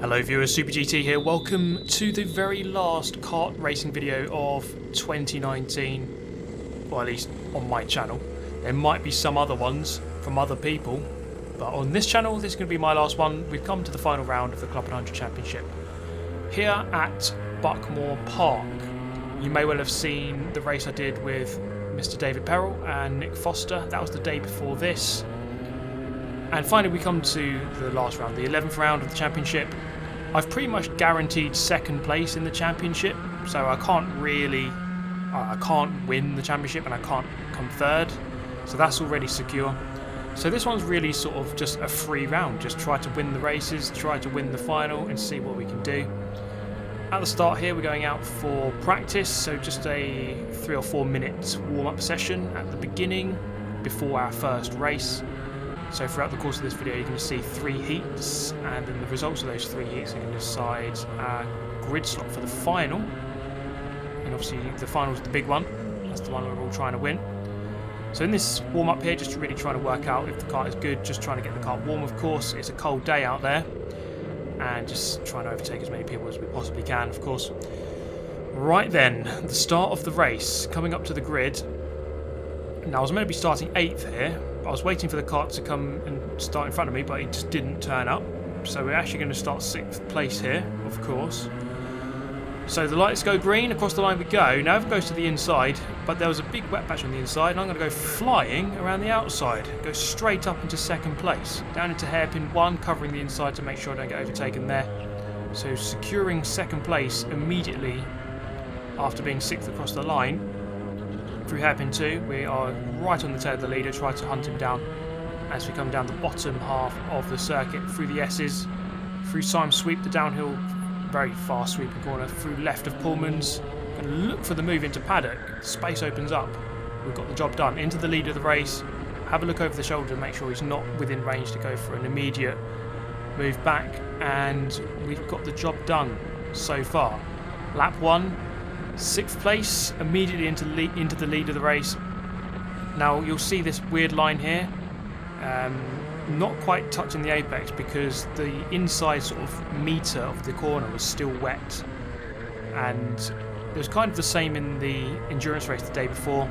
Hello viewers, Super GT here. Welcome to the very last kart racing video of 2019, or at least on my channel. There might be some other ones from other people, but on this channel this is going to be my last one. We've come to the final round of the Club 100 Championship here at Buckmore Park. You may well have seen the race I did with Mr. David Perrell and Nick Foster. That was the day before this. And finally we come to the last round, the 11th round of the championship. I've pretty much guaranteed second place in the championship, so I can't win the championship and I can't come third, so that's already secure. So this one's really sort of just a free round, just try to win the races, try to win the final and see what we can do. At the start here we're going out for practice, so just a 3 or 4 minute warm-up session at the beginning before our first race. So throughout the course of this video you're going to see 3 heats, and then the results of those 3 heats are going to decide our grid slot for the final. And obviously the final is the big one, that's the one we're all trying to win. So in this warm-up here, just really trying to work out if the kart is good, just trying to get the kart warm of course. It's a cold day out there, and just trying to overtake as many people as we possibly can of course. Right then, the start of the race, coming up to the grid. Now I was meant to be starting 8th here, but I was waiting for the kart to come and start in front of me, but it just didn't turn up. So we're actually going to start 6th place here, of course. So the lights go green, across the line we go. Now it goes to the inside, but there was a big wet patch on the inside, and I'm going to go flying around the outside. Go straight up into 2nd place, down into hairpin 1, covering the inside to make sure I don't get overtaken there. So securing 2nd place immediately after being 6th across the line. Through hairpin 2, we are right on the tail of the leader, try to hunt him down as we come down the bottom half of the circuit, through the S's, through Syme Sweep, the downhill, very fast sweeping corner, through left of Pullman's, and look for the move into paddock. Space opens up, we've got the job done. Into the lead of the race, have a look over the shoulder and make sure he's not within range to go for an immediate move back, and we've got the job done so far. Lap 1. 6th place, immediately into the lead of the race. Now you'll see this weird line here, not quite touching the apex because the inside sort of metre of the corner was still wet, and it was kind of the same in the endurance race the day before.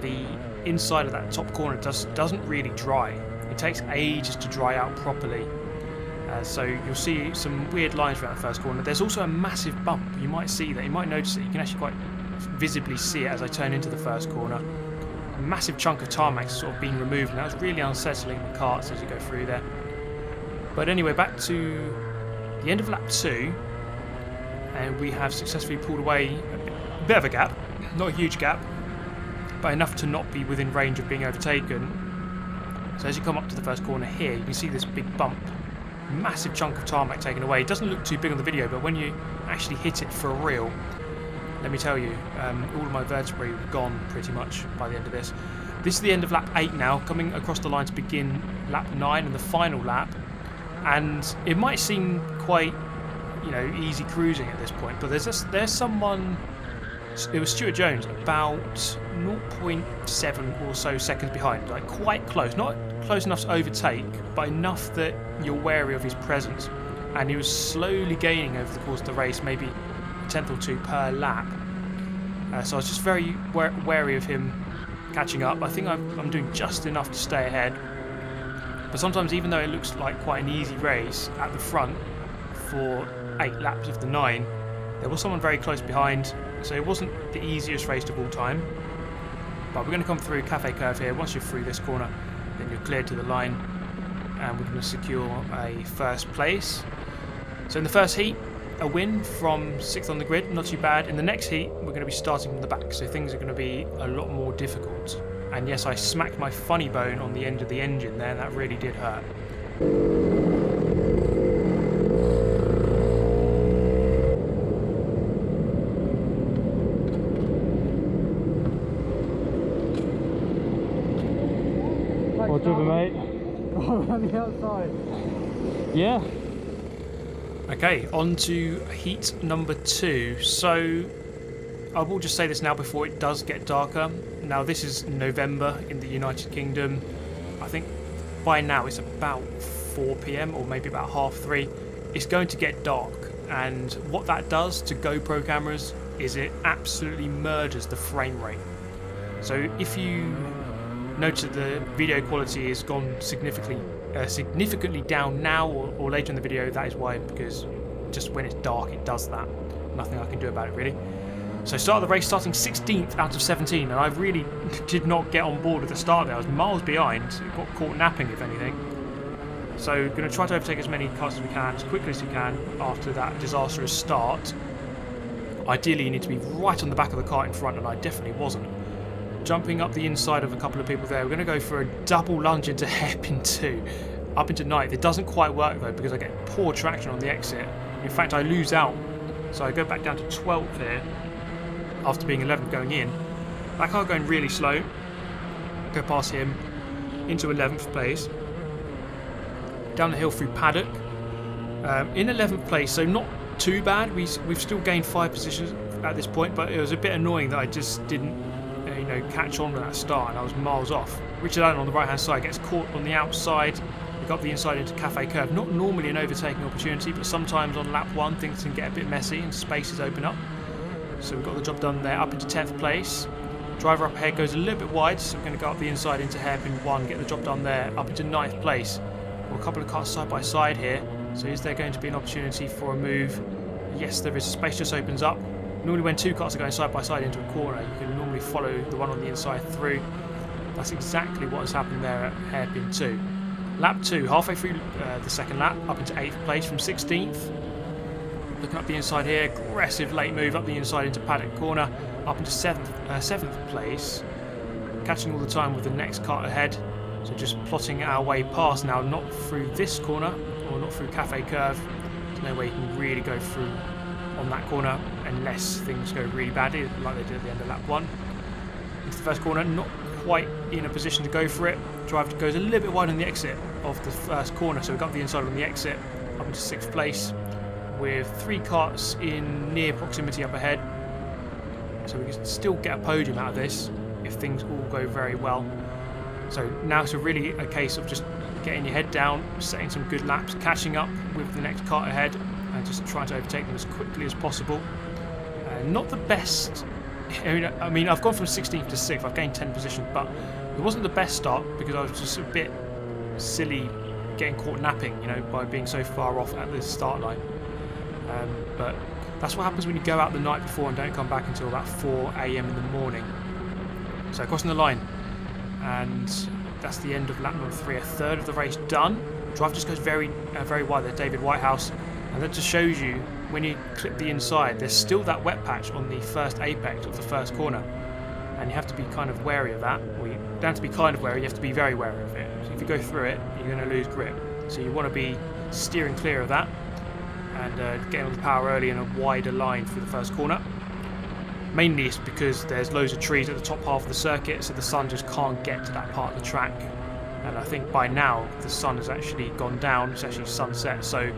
The inside of that top corner doesn't really dry. It takes ages to dry out properly. So you'll see some weird lines throughout the first corner. There's also a massive bump. You might see that. You might notice it. You can actually quite visibly see it as I turn into the first corner. A massive chunk of tarmac sort of being removed, and that was really unsettling the karts as you go through there. But anyway, back to the end of lap 2, and we have successfully pulled away a bit of a gap. Not a huge gap, but enough to not be within range of being overtaken. So as you come up to the first corner here, you can see this big bump. Massive chunk of tarmac taken away. It doesn't look too big on the video, but when you actually hit it for real, let me tell you, all of my vertebrae were gone pretty much by the end of this. This is the end of lap 8 now, coming across the line to begin lap 9 and the final lap. And it might seem quite, easy cruising at this point, but there's someone. It was Stuart Jones, about 0.7 or so seconds behind, like quite close, not close enough to overtake, but enough that you're wary of his presence. And he was slowly gaining over the course of the race, maybe a tenth or two per lap. So I was just very wary of him catching up. I think I'm doing just enough to stay ahead. But sometimes, even though it looks like quite an easy race at the front for 8 laps of the 9, there was someone very close behind. So it wasn't the easiest race of all time, but we're going to come through Cafe Curve here. Once you're through this corner, then you're cleared to the line, and we're going to secure a first place. So in the first heat, a win from 6th on the grid, not too bad. In the next heat, we're going to be starting from the back, so things are going to be a lot more difficult. And yes, I smacked my funny bone on the end of the engine there, and that really did hurt. What's up, mate? Oh, on the outside. Yeah. Okay, on to heat number 2. So I will just say this now before it does get darker. Now this is November in the United Kingdom. I think by now it's about 4 PM or maybe about 3:30. it's going to get dark, and what that does to GoPro cameras is it absolutely murders the frame rate. So if you notice that the video quality has gone significantly down now or later in the video, that is why, because just when it's dark it does that. Nothing I can do about it really. So start of the race, starting 16th out of 17, and I really did not get on board at the start there. I was miles behind, got caught napping if anything. So going to try to overtake as many cars as we can, as quickly as we can after that disastrous start. Ideally you need to be right on the back of the kart in front, and I definitely wasn't. Jumping up the inside of a couple of people there, we're going to go for a double lunge into hairpin 2, up into 9th. It doesn't quite work though because I get poor traction on the exit. In fact I lose out, so I go back down to 12th here after being 11th going in. That car going really slow, go past him into 11th place, down the hill through paddock, in 11th place, so not too bad. We've still gained 5 positions at this point, but it was a bit annoying that I just didn't catch on with that start, and I was miles off. Richard Allen on the right hand side gets caught on the outside. We got the inside into Cafe Curve. Not normally an overtaking opportunity, but sometimes on lap 1 things can get a bit messy and spaces open up. So we've got the job done there, up into 10th place. Driver up ahead goes a little bit wide, so we're going to go up the inside into hairpin 1, get the job done there, up into 9th place. Well, a couple of cars side by side here, so is there going to be an opportunity for a move? Yes, there is. Space just opens up. Normally when 2 cars are going side by side into a corner, you can normally follow the one on the inside through. That's exactly what has happened there at hairpin 2. Lap 2, halfway through the second lap, up into 8th place from 16th. Looking up the inside here, aggressive late move up the inside into paddock corner, up into 7th place. Catching all the time with the next car ahead. So just plotting our way past now, not through this corner, or not through Cafe Curve. There's no way you can really go through on that corner unless things go really badly, like they did at the end of lap 1. Into the first corner, not quite in a position to go for it. Driver goes a little bit wide on the exit of the first corner, so we got the inside on the exit, up into 6th place, with 3 karts in near proximity up ahead. So we can still get a podium out of this if things all go very well. So now it's really a case of just getting your head down, setting some good laps, catching up with the next kart ahead, and just trying to overtake them as quickly as possible. Not the best. I mean, I've gone from 16th to 6th. I've gained 10 positions, but it wasn't the best start because I was just a bit silly getting caught napping, by being so far off at the start line. But that's what happens when you go out the night before and don't come back until about 4 AM in the morning. So crossing the line, and that's the end of lap number 3. A third of the race done. Driver just goes very wide there, David Whitehouse, and that just shows you when you clip the inside, there's still that wet patch on the first apex of the first corner, and you have to be kind of wary of that. Well, you don't have to be kind of wary, you have to be very wary of it. So if you go through it, you're going to lose grip. So you want to be steering clear of that and getting all the power early in a wider line through the first corner. Mainly it's because there's loads of trees at the top half of the circuit, so the sun just can't get to that part of the track. And I think by now the sun has actually gone down, it's actually sunset, so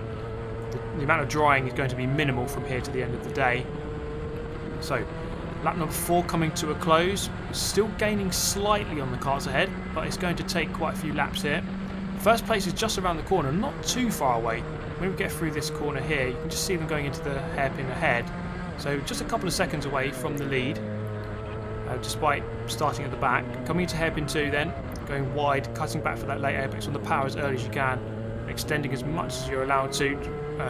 the amount of drying is going to be minimal from here to the end of the day. So lap number 4 coming to a close, still gaining slightly on the cars ahead, but it's going to take quite a few laps here. First place is just around the corner, not too far away. When we get through this corner here, you can just see them going into the hairpin ahead. So just a couple of seconds away from the lead, despite starting at the back. Coming into hairpin 2 then, going wide, cutting back for that late apex on the power as early as you can, extending as much as you're allowed to,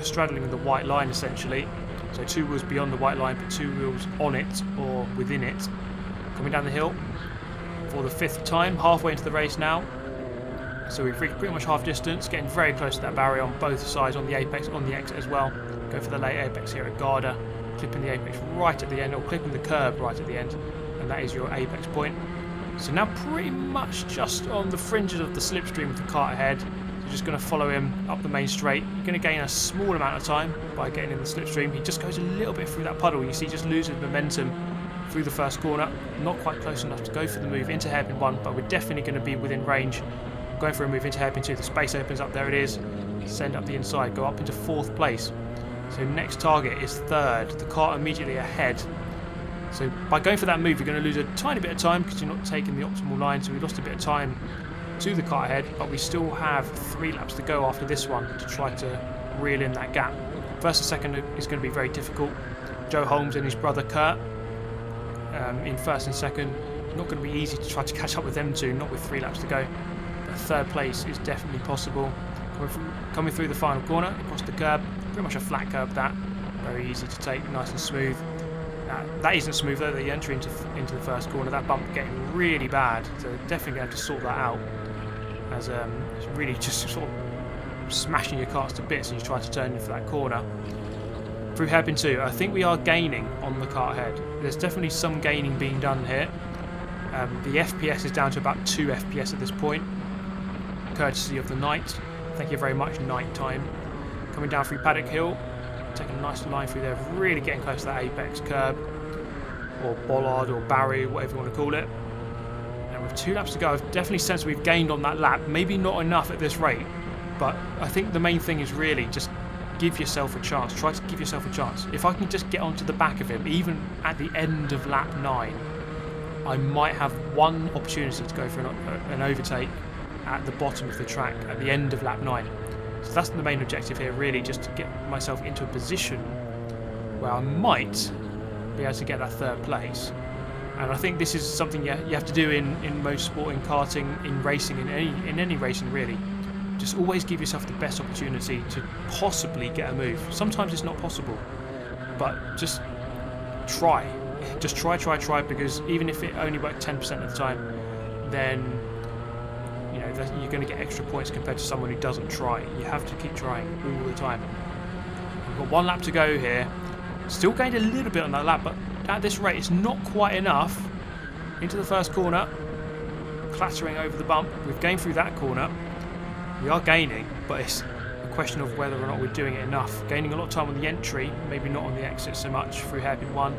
straddling the white line essentially. So 2 wheels beyond the white line, but 2 wheels on it or within it. Coming down the hill for the 5th time, halfway into the race now. So we've reached pretty much half distance, getting very close to that barrier on both sides, on the apex, on the exit as well. Go for the late apex here at Garda, clipping the apex right at the end, or clipping the curb right at the end, and that is your apex point. So now pretty much just on the fringes of the slipstream with the kart ahead. You're just going to follow him up the main straight. You're going to gain a small amount of time by getting in the slipstream. He just goes a little bit through that puddle. You see, just loses momentum through the first corner. Not quite close enough to go for the move into hairpin 1, but we're definitely going to be within range. Going for a move into hairpin 2. The space opens up. There it is. Send up the inside. Go up into 4th place. So next target is 3rd. The kart immediately ahead. So by going for that move, you're going to lose a tiny bit of time because you're not taking the optimal line. So we lost a bit of time to the kart ahead, but we still have 3 laps to go after this one to try to reel in that gap. First and second is going to be very difficult. Joe Holmes and his brother Kurt in first and second. Not going to be easy to try to catch up with them two, not with 3 laps to go. But third place is definitely possible. Coming through the final corner, across the curb, pretty much a flat curb that. Very easy to take, nice and smooth. That isn't smooth though, the entry into the first corner. That bump getting really bad, so definitely going to have to sort that out. As it's really just sort of smashing your karts to bits as you try to turn in for that corner. Through hairpin 2, I think we are gaining on the kart head. There's definitely some gaining being done here. The FPS is down to about 2 FPS at this point, courtesy of the night. Thank you very much, night time. Coming down through Paddock Hill, taking a nice line through there, really getting close to that apex curb, or bollard, or barrier, whatever you want to call it. And with 2 laps to go, I've definitely sensed we've gained on that lap. Maybe not enough at this rate, but I think the main thing is really just give yourself a chance. Try to give yourself a chance. If I can just get onto the back of him, even at the end of lap 9, I might have one opportunity to go for an overtake at the bottom of the track at the end of lap 9. So that's the main objective here, really, just to get myself into a position where I might be able to get that 3rd place. And I think this is something you have to do in motorsport, in karting, in racing, in any racing really. Just always give yourself the best opportunity to possibly get a move. Sometimes it's not possible, but just try. Just try, because even if it only worked 10% of the time, then you know you're going to get extra points compared to someone who doesn't try. You have to keep trying all the time. We've got 1 lap to go here. Still gained a little bit on that lap, but at this rate it's not quite enough. Into the first corner, clattering over the bump. We've gained through that corner. We are gaining, but it's a question of whether or not we're doing it enough. Gaining a lot of time on the entry, maybe not on the exit so much through hairpin 1.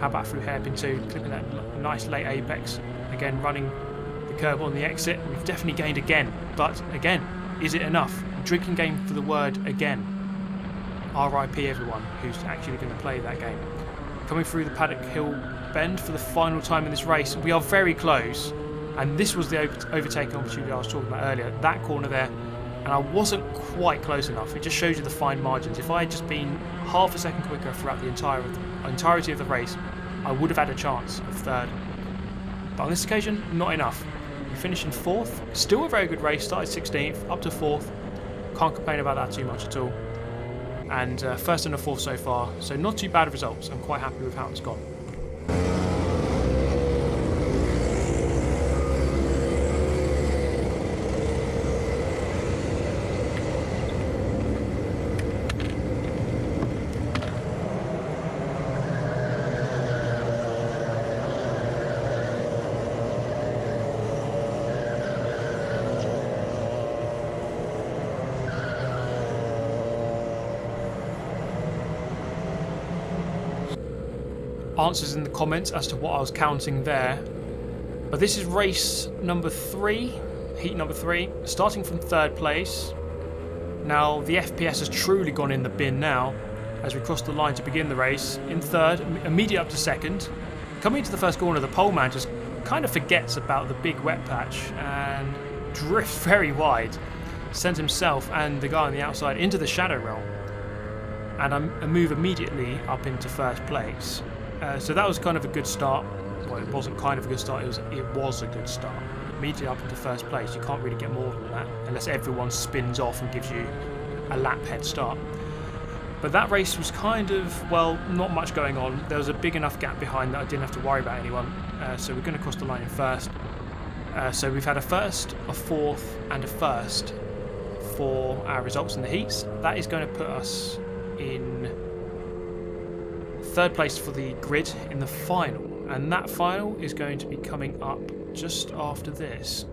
How about through hairpin 2, clipping that nice late apex. Again, running the curb on the exit. We've definitely gained again, but again, is it enough? Drinking game for the word again. RIP everyone who's actually going to play that game. Coming through the Paddock Hill bend for the final time in this race. We are very close, and this was the overtaking opportunity I was talking about earlier. That corner there, and I wasn't quite close enough. It just shows you the fine margins. If I had just been half a second quicker throughout the entirety of the race, I would have had a chance of 3rd. But on this occasion, not enough. We finished in 4th. Still a very good race. Started 16th, up to 4th. Can't complain about that too much at all. And 1st and a 4th so far. So not too bad of results. I'm quite happy with how it's gone. Answers in the comments as to what I was counting there. But this is race number 3, heat number 3, starting from 3rd place. Now the FPS has truly gone in the bin now as we cross the line to begin the race. In 3rd, immediately up to 2nd. Coming into the first corner, the pole man just kind of forgets about the big wet patch and drifts very wide. Sends himself and the guy on the outside into the shadow realm. And I move immediately up into 1st place. So that was kind of a good start. Well, it wasn't kind of a good start, it was a good start. Immediately up into 1st place, you can't really get more than that, unless everyone spins off and gives you a lap head start. But that race was kind of, well, not much going on. There was a big enough gap behind that I didn't have to worry about anyone. So we're going to cross the line in 1st. So we've had a 1st, a 4th, and a 1st for our results in the heats. That is going to put us in 3rd place for the grid in the final, and that final is going to be coming up just after this,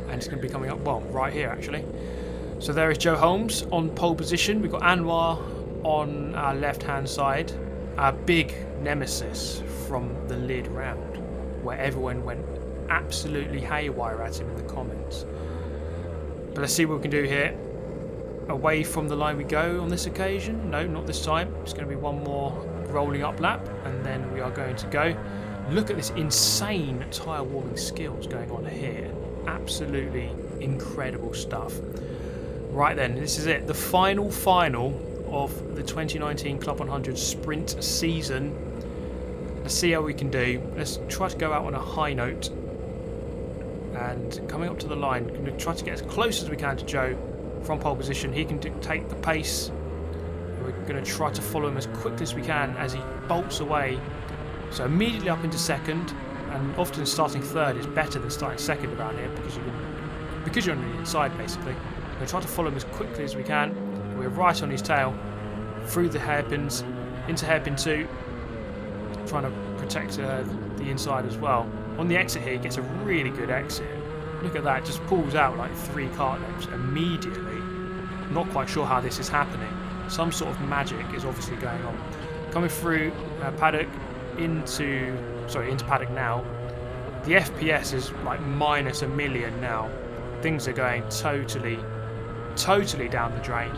and it's going to be coming up, well, right here actually. So there is Joe Holmes on pole position. We've got Anwar on our left hand side, our big nemesis from the lid round, where everyone went absolutely haywire at him in the comments. But let's see what we can do here. Away from the line we go on this occasion. No, not this time. It's going to be one more rolling up lap, and then we are going to go. Look at this insane tyre warming skills going on here. Absolutely incredible stuff. Right then, this is it. The final of the 2019 Club 100 sprint season. Let's see how we can do. Let's try to go out on a high note. And coming up to the line, going to try to get as close as we can to Joe from pole position. He can dictate the pace. And we're going to try to follow him as quickly as we can as he bolts away. So immediately up into second, and often starting third is better than starting second around here because you're on the inside basically. We're going to try to follow him as quickly as we can. We're right on his tail, through the hairpins, into hairpin 2, trying to protect the inside as well. On the exit here, he gets a really good exit. Look at that, just pulls out like 3 kart lengths immediately. Not quite sure how this is happening. Some sort of magic is obviously going on. Coming through paddock into paddock now. The FPS is like minus 1 million now. Things are going totally down the drain.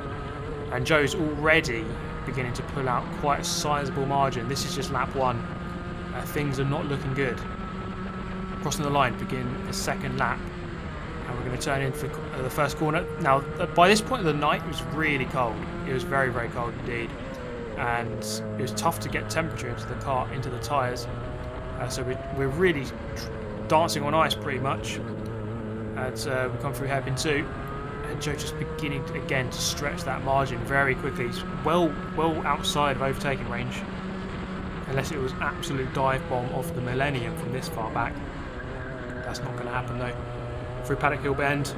And Joe's already beginning to pull out quite a sizable margin. This is just lap 1. Things are not looking good. Crossing the line, begin the second lap, and we're going to turn in for the first corner. Now, by this point of the night, it was really cold. It was very, very cold indeed, and it was tough to get temperature into the car, into the tyres. So we're really dancing on ice pretty much. As we come through hairpin 2, and Joe just beginning again to stretch that margin very quickly. He's well outside of overtaking range, unless it was absolute dive bomb of the millennium from this far back. That's not going to happen though. Through Paddock Hill Bend,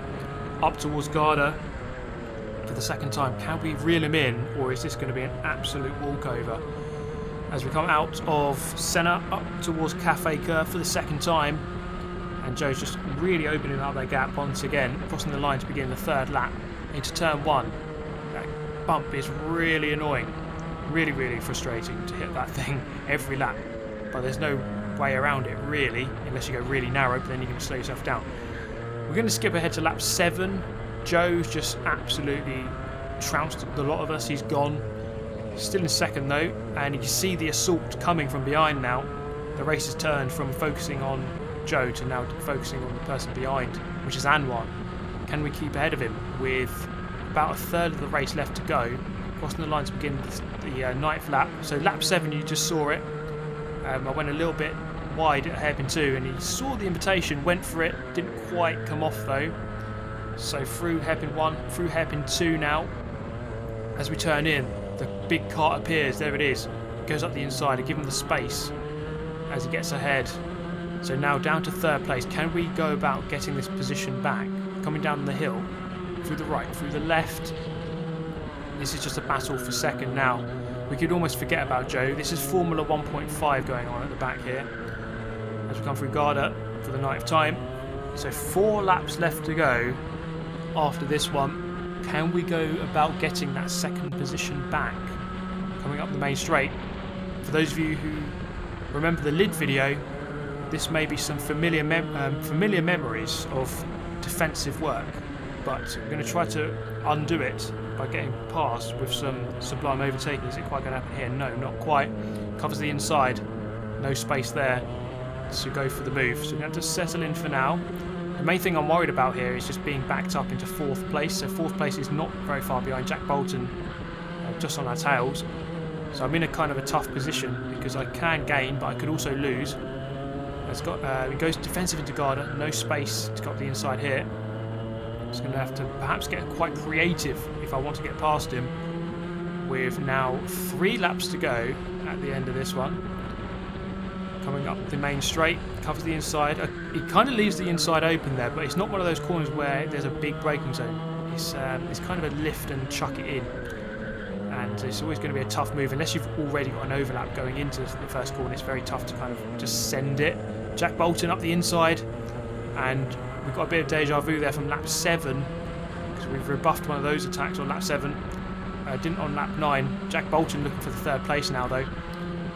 up towards Garda for the second time. Can we reel him in, or is this going to be an absolute walkover? As we come out of Senna, up towards Cafe Cœur for the second time, and Joe's just really opening up that gap once again, crossing the line to begin the third lap into turn 1. That bump is really annoying, really, really frustrating to hit that thing every lap, but there's no way around it really, unless you go really narrow, but then you can slow yourself down. We're going to skip ahead to lap 7. Joe's just absolutely trounced the lot of us. He's gone. Still in second though, and you can see the assault coming from behind now. The race has turned from focusing on Joe to now focusing on the person behind, which is Anwar. Can we keep ahead of him with about a third of the race left to go? Crossing the line to begin the 9th lap. So lap 7, you just saw it. I went a little bit wide at hairpin 2, and he saw the invitation, went for it, didn't quite come off though. So through hairpin 1, through hairpin 2 now. As we turn in, the big kart appears, there it is. Goes up the inside, I give him the space as he gets ahead. So now down to 3rd place. Can we go about getting this position back? Coming down the hill, through the right, through the left. This is just a battle for second now. We could almost forget about Joe. This is Formula 1.5 going on at the back here. As we come through Garda for the 9th time. So 4 laps left to go after this one. Can we go about getting that second position back? Coming up the main straight. For those of you who remember the lid video, this may be some familiar memories of defensive work, but we're going to try to undo it by getting past with some sublime overtaking. Is it quite going to happen here? No, not quite. Covers the inside, no space there to go for the move, so we have to settle in for now. The main thing I'm worried about here is just being backed up into 4th place. So 4th place is not very far behind Jack Bolton, just on our tails. So I'm in a kind of a tough position because I can gain, but I could also lose. It goes defensive into Garda, no space to go up the inside here. Just going to have to perhaps get quite creative if I want to get past him. With now 3 laps to go at the end of this one. Coming up the main straight, covers the inside. He kind of leaves the inside open there, but it's not one of those corners where there's a big braking zone. It's kind of a lift and chuck it in. And it's always going to be a tough move unless you've already got an overlap going into the first corner. It's very tough to kind of just send it. Jack Bolton up the inside, and we've got a bit of deja vu there from lap 7 because we've rebuffed one of those attacks on lap 7. Didn't on lap 9. Jack Bolton looking for the 3rd place now though,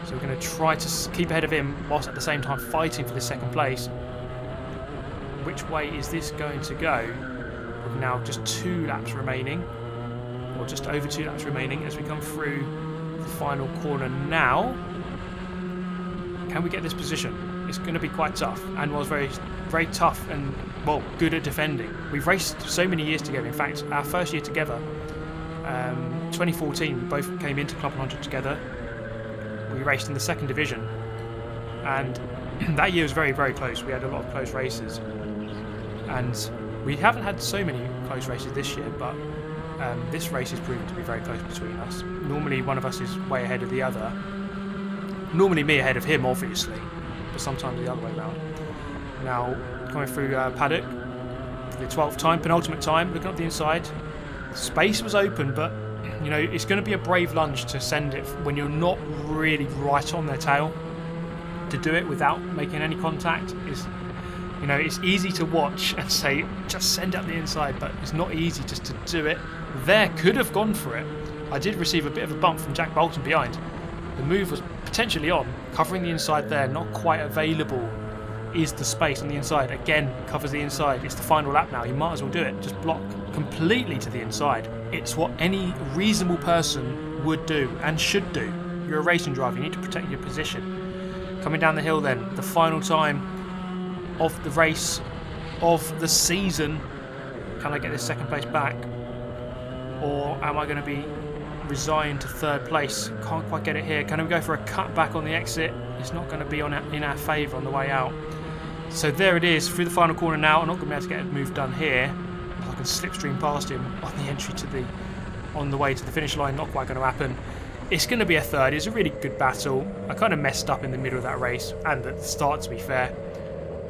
so we're going to try to keep ahead of him whilst at the same time fighting for the 2nd place. Which way is this going to go? With now just 2 laps remaining, or just over 2 laps remaining as we come through the final corner now. Can we get this position? It's going to be quite tough. Anwar's very very tough and, well, good at defending. We've raced so many years together. In fact, our first year together, 2014, we both came into Club 100 together. We raced in the 2nd division, and that year was very, very close. We had a lot of close races, and we haven't had so many close races this year, but this race is proven to be very close between us. Normally one of us is way ahead of the other. Normally me ahead of him, obviously, but sometimes the other way around. Now, coming through paddock, for the 12th time, penultimate time, looking up the inside. Space was open, but you know, it's going to be a brave lunge to send it when you're not really right on their tail. To do it without making any contact is, you know, it's easy to watch and say, just send up the inside, but it's not easy just to do it. There, could have gone for it. I did receive a bit of a bump from Jack Bolton behind. The move was potentially on, covering the inside there, not quite available is the space on the inside. Again, covers the inside. It's the final lap now, you might as well do it. Just block completely to the inside. It's what any reasonable person would do and should do. You're a racing driver, you need to protect your position. Coming down the hill then, the final time of the race, of the season. Can I get this 2nd place back? Or am I going to be resigned to 3rd place? Can't quite get it here. Can we go for a cut back on the exit? It's not going to be in our favour on the way out. So there it is, through the final corner now. I'm not going to be able to get a move done here. I can slipstream past him on the entry on the way to the finish line. Not quite going to happen. It's going to be a 3rd. It's a really good battle. I kind of messed up in the middle of that race and at the start, to be fair.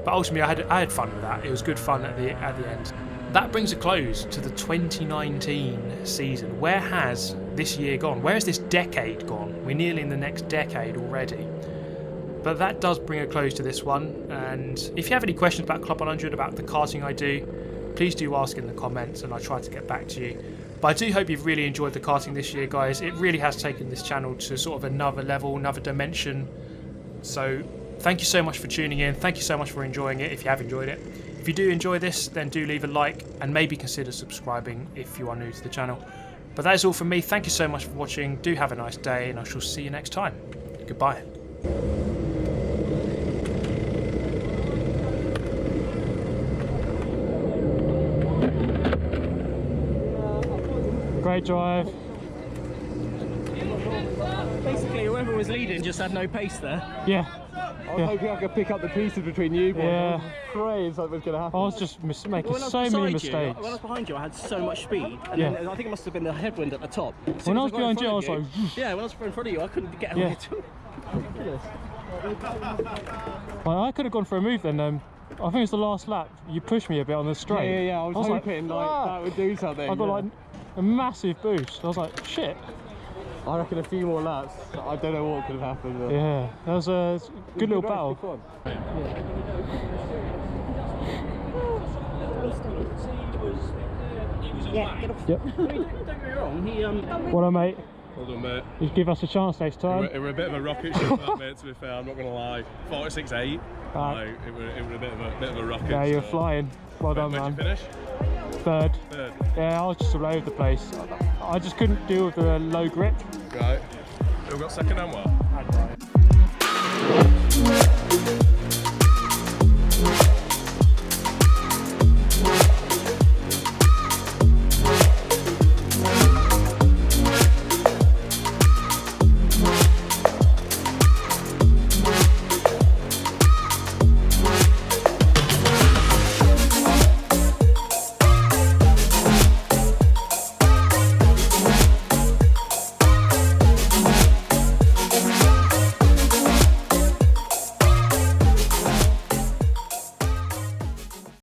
But ultimately, I had fun with that. It was good fun at the end. That brings a close to the 2019 season. Where has this year gone? Where has this decade gone? We're nearly in the next decade already. But that does bring a close to this one. And if you have any questions about Club 100, about the karting I do, please do ask in the comments and I'll try to get back to you. But I do hope you've really enjoyed the karting this year, guys. It really has taken this channel to sort of another level, another dimension. So thank you so much for tuning in. Thank you so much for enjoying it, if you have enjoyed it. If you do enjoy this, then do leave a like and maybe consider subscribing if you are new to the channel. But that is all from me. Thank you so much for watching. Do have a nice day and I shall see you next time. Goodbye. Great drive. Basically, whoever was leading just had no pace there. Yeah. I was hoping I could pick up the pieces between you boys. Yeah. I was afraid something was going to happen. I was just making so many mistakes. When I was behind you, I had so much speed. And then I think it must have been the headwind at the top. When I was behind you, I was like... Yeah, when I was in front of you, I couldn't get away at all. I could have gone for a move then. I think it was the last lap. You pushed me a bit on the straight. Yeah, I was hoping like that would do something. I got like a massive boost. I was like, shit. I reckon a few more laps. I don't know what could have happened. But yeah, that was a good little battle. Yeah, get off. Yep. Don't get me wrong, What up, mate? Well done, mate. You give us a chance next time. It were a bit of a rocket ship, that, mate, to be fair, I'm not going to lie. 46.8. Like, it were a bit of a rocket. Yeah, you were flying. Well done, man. Where'd you finish? 3rd. 3rd. Yeah, I was just all over the place. I just couldn't deal with the low grip. Right. Who got 2nd and what?